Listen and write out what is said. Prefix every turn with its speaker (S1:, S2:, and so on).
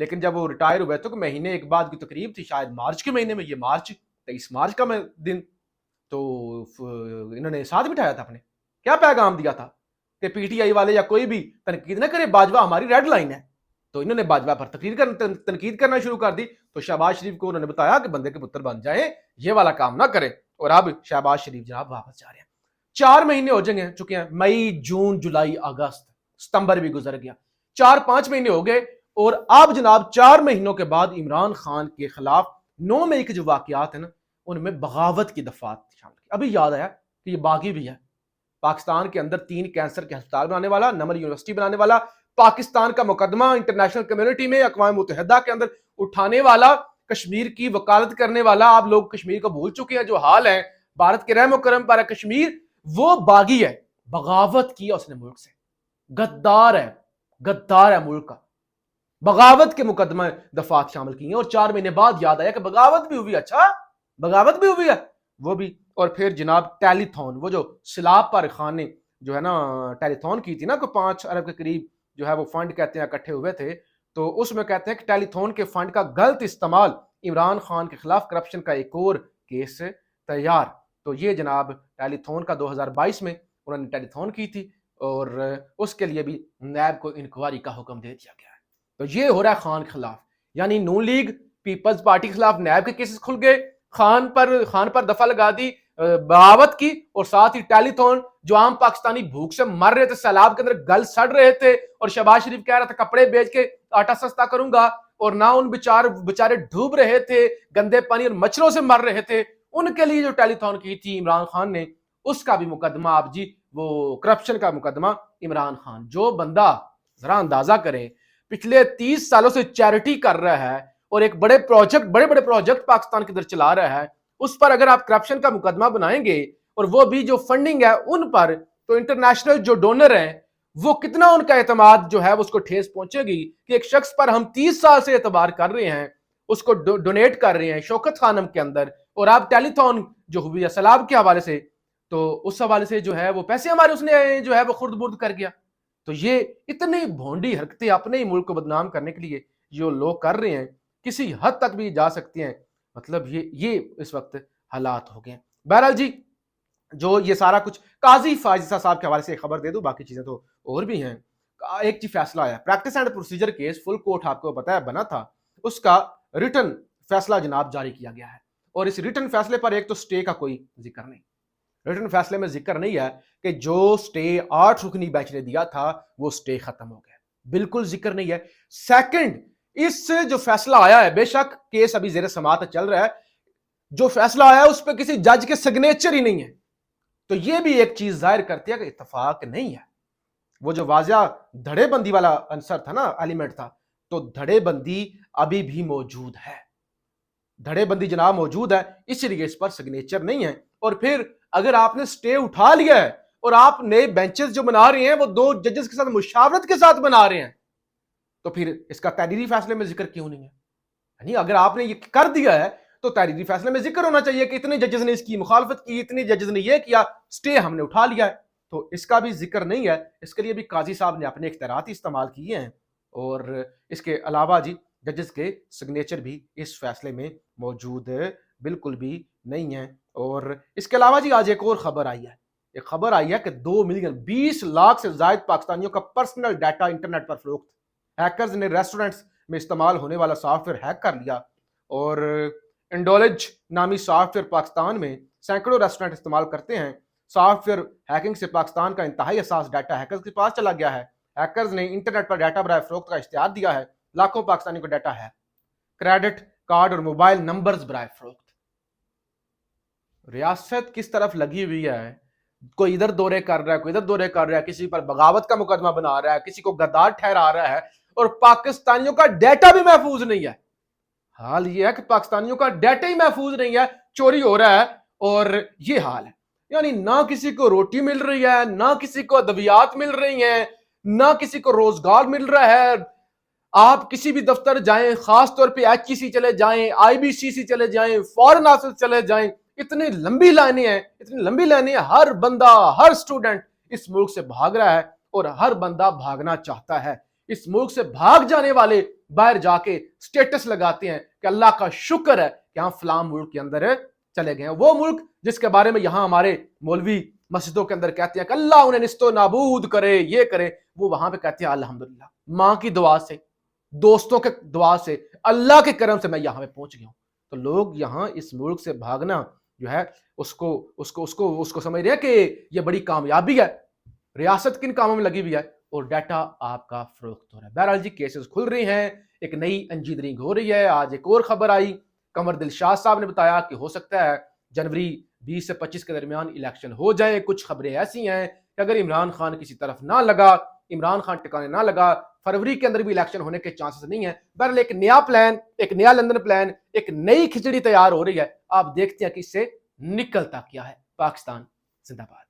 S1: لیکن جب وہ ریٹائر ہوئے تو مہینے ایک بعد کی تقریب تھی، شاید مارچ کے مہینے میں، یہ مارچ 23 مارچ کا دن، تو انہوں نے ساتھ بٹھایا تھا اپنے، کیا پیغام دیا تھا کہ پی ٹی آئی والے یا کوئی بھی تنقید نہ کرے، باجوہ ہماری ریڈ لائن ہے. تو انہوں نے باجوہ پر تنقید کرنا شروع کر دی. تو شہباز شریف کو انہوں نے بتایا کہ بندے کے پتر بن جائیں، یہ والا کام نہ کریں. اور اب شہباز شریف جناب واپس جا رہے ہیں. 4 مہینے ہو جائیں چکے ہیں، مئی، جون، جولائی، اگست، ستمبر بھی گزر گیا، 4-5 مہینے ہو گئے. اور اب جناب 4 مہینوں کے بعد عمران خان کے خلاف 9 مئی کے جو واقعات ہیں نا، ان میں بغاوت کی دفعات شامل کی. ابھی یاد آیا کہ یہ باغی بھی ہے، پاکستان کے اندر 3 کینسر کے ہسپتال بنانے والا، نمل یونیورسٹی بنانے والا، پاکستان کا مقدمہ انٹرنیشنل کمیونٹی میں اقوام متحدہ کے اندر اٹھانے والا، کشمیر کی وکالت کرنے والا. آپ لوگ کشمیر کو بھول چکے ہیں، جو حال ہے بھارت کے رحم و کرم پر ہے کشمیر، وہ باغی ہے. بغاوت کیا اس نے ملک سے، غدار ہے ملک کا. بغاوت کے مقدمہ دفعات شامل کی ہیں. اور 4 مہینے بعد یاد آیا کہ بغاوت بھی ہوئی. اچھا بغاوت بھی ہوئی ہے، وہ بھی. اور پھر جناب ٹیلی تھون، وہ جو سیلاب پر خان نے جو ہے نا ٹیلی تھون کی تھی نا، کوئی 5 ارب کے قریب جو ہے وہ فنڈ کہتے ہیں اکٹھے ہوئے تھے. تو اس میں کہتے ہیں کہ ٹیلی تھون کے فنڈ کا غلط استعمال، عمران خان کے خلاف کرپشن کا ایک اور کیس تیار. تو یہ جناب ٹیلی تھون کا 2022 میں انہوں نے ٹیلی تھون کی تھی، اور اس کے لیے بھی نیب کو انکوائری کا حکم دے دیا گیا ہے. تو یہ ہو رہا ہے خان کے خلاف، یعنی نون لیگ پیپلز پارٹی کے خلاف نیب کے کیسز کھل گئے، خان پر دفعہ لگا دی، بغاوت کی، اور ساتھ ہی ٹیلی تھون جو عام پاکستانی بھوک سے مر رہے تھے، سیلاب کے اندر گل سڑ رہے تھے، اور شہباز شریف کہہ رہا تھا کپڑے بیچ کے آٹا سستا کروں گا، اور نہ ان بیچارے ڈوب رہے تھے گندے پانی اور مچھروں سے مر رہے تھے. ان کے لیے جو ٹیلی تھون کی تھی عمران خان نے، اس کا بھی مقدمہ آپ جی وہ کرپشن کا مقدمہ عمران خان. جو بندہ ذرا اندازہ کریں پچھلے 30 سالوں سے چیریٹی کر رہا ہے اور ایک بڑے بڑے پروجیکٹ پاکستان کے اندر چلا رہا ہے، اس پر اگر آپ کرپشن کا مقدمہ بنائیں گے، اور وہ بھی جو فنڈنگ ہے ان پر، تو انٹرنیشنل جو ڈونر ہیں وہ کتنا ان کا اعتماد جو ہے وہ اس کو ٹھیس پہنچے گی کہ ایک شخص پر ہم 30 سال سے اعتبار کر رہے ہیں، اس کو ڈونیٹ کر رہے ہیں شوکت خانم کے اندر، اور آپ ٹیلی تھون جو ہوئی ہے سیلاب کے حوالے سے، تو اس حوالے سے جو ہے وہ پیسے ہمارے اس نے جو ہے وہ خرد برد کر گیا. تو یہ اتنی بھونڈی حرکتیں اپنے ہی ملک کو بدنام کرنے کے لیے جو لوگ کر رہے ہیں، کسی حد تک بھی جا سکتے ہیں. مطلب یہ اس وقت حالات ہو گئے ہیں. بہرحال جی، جو یہ سارا کچھ قاضی فائزہ صاحب کے حوالے سے خبر دے دوں، باقی چیزیں تو اور بھی ہیں. ایک چیز فیصلہ آیا، practice and procedure case full court آپ کو پتا ہے بنا تھا، اس کا ریٹن فیصلہ جناب جاری کیا گیا ہے. اور اس ریٹن فیصلے پر ایک تو سٹے کا کوئی ذکر نہیں، ریٹن فیصلے میں ذکر نہیں ہے کہ جو سٹے 8 رکنی بینچ نے دیا تھا وہ سٹے ختم ہو گیا، بالکل ذکر نہیں ہے. سیکنڈ، اس سے جو فیصلہ آیا ہے، بے شک کیس ابھی زیر سماعت چل رہا ہے، جو فیصلہ آیا ہے اس پہ کسی جج کے سگنیچر ہی نہیں ہے. تو یہ بھی ایک چیز ظاہر کرتی ہے کہ اتفاق نہیں ہے. وہ جو واضح دھڑے بندی والا عنصر تھا نا، ایلیمنٹ تھا، تو دھڑے بندی ابھی بھی موجود ہے، دھڑے بندی جناب موجود ہے، اس لیے اس پر سگنیچر نہیں ہے. اور پھر اگر آپ نے سٹے اٹھا لیا ہے اور آپ نئے بینچز جو بنا رہے ہیں وہ 2 ججز کے ساتھ مشاورت کے ساتھ بنا رہے ہیں، تو پھر اس کا تحریری فیصلے میں ذکر کیوں نہیں ہے؟ یعنی اگر آپ نے یہ کر دیا ہے تو تحریری فیصلے میں ذکر ہونا چاہیے کہ اتنے ججز نے اس کی مخالفت کی، اتنے ججز نے یہ کیا، سٹے ہم نے اٹھا لیا ہے. تو اس کا بھی ذکر نہیں ہے. اس کے لیے بھی قاضی صاحب نے اپنے اختیارات استعمال کیے ہیں، اور اس کے علاوہ جی ججز کے سگنیچر بھی اس فیصلے میں موجود بالکل بھی نہیں ہیں. اور اس کے علاوہ جی آج ایک اور خبر آئی ہے، ایک خبر آئی ہے کہ 2 ملین 20 لاکھ سے زائد پاکستانیوں کا پرسنل ڈیٹا انٹرنیٹ پر فروخت. ہیکرز نے ریسٹورنٹس میں استعمال ہونے والا سافٹ ویئر ہیک کر لیا، اور انڈولج نامی سافٹ ویئر پاکستان میں سینکڑوں ریسٹورنٹ استعمال کرتے ہیں. سافٹ ویئر ہیکنگ سے پاکستان کا انتہائی حساس ڈیٹا ہیکرز کے پاس چلا گیا ہے. ہیکرز نے انٹرنیٹ پر ڈیٹا برائے فروخت کا اشتہار دیا ہے. لاکھوں پاکستانیوں کا ڈیٹا ہے، کریڈٹ کارڈ اور موبائل نمبرز برائے فروخت. ریاست کس طرف لگی ہوئی ہے، کوئی ادھر دورے کر رہا ہے، کوئی ادھر دورے کر رہا ہے، کسی پر بغاوت کا مقدمہ بنا رہا ہے، کسی کو غدار ٹھہرا رہا ہے، اور پاکستانیوں کا ڈیٹا بھی محفوظ نہیں ہے. حال یہ ہے کہ پاکستانیوں کا ڈیٹا ہی محفوظ نہیں ہے، چوری ہو رہا ہے، اور یہ حال ہے. یعنی نہ کسی کو روٹی مل رہی ہے، نہ کسی کو ادویات مل رہی ہیں، نہ کسی کو روزگار مل رہا ہے. آپ کسی بھی دفتر جائیں، خاص طور پہ ایچ ای سی چلے جائیں، آئی بی سی سی چلے جائیں، فارن آفس چلے جائیں، اتنی لمبی لائنیں ہیں. ہر بندہ، ہر سٹوڈنٹ اس ملک سے بھاگ رہا ہے، اور ہر بندہ بھاگنا چاہتا ہے. اس ملک سے بھاگ جانے والے باہر جا کے سٹیٹس لگاتے ہیں کہ اللہ کا شکر ہے کہ ہم فلاں ملک کے اندر چلے گئے ہیں. وہ ملک جس کے بارے میں یہاں ہمارے مولوی مسجدوں کے اندر کہتے ہیں کہ اللہ انہیں نست و نابود کرے، یہ کرے، وہ وہاں پہ کہتے ہیں الحمدللہ ماں کی دعا سے، دوستوں کے دعا سے، اللہ کے کرم سے میں یہاں پہ پہنچ گیا ہوں. تو لوگ یہاں اس ملک سے بھاگنا جو ہے اس کو سمجھ رہے ہیں کہ یہ بڑی کامیابی ہے. ریاست کن کاموں میں لگی ہوئی ہے اور ڈیٹا آپ کا فروخت ہو رہا ہے. بہرحال جی کیسز کھل رہی ہیں، ایک نئی انجیدرنگ ہو رہی ہے. آج ایک اور خبر آئی، قمر دلشاد صاحب نے بتایا کہ ہو سکتا ہے جنوری 20 سے 25 کے درمیان الیکشن ہو جائے. کچھ خبریں ایسی ہیں کہ اگر عمران خان کسی طرف نہ لگا، عمران خان ٹکانے نہ لگا، فروری کے اندر بھی الیکشن ہونے کے چانسز نہیں ہیں. بہرحال ایک نیا پلان، ایک نیا لندن پلان، ایک نئی کھچڑی تیار ہو رہی ہے. آپ دیکھتے ہیں کہ اس سے نکلتا کیا ہے. پاکستان زندہ باد.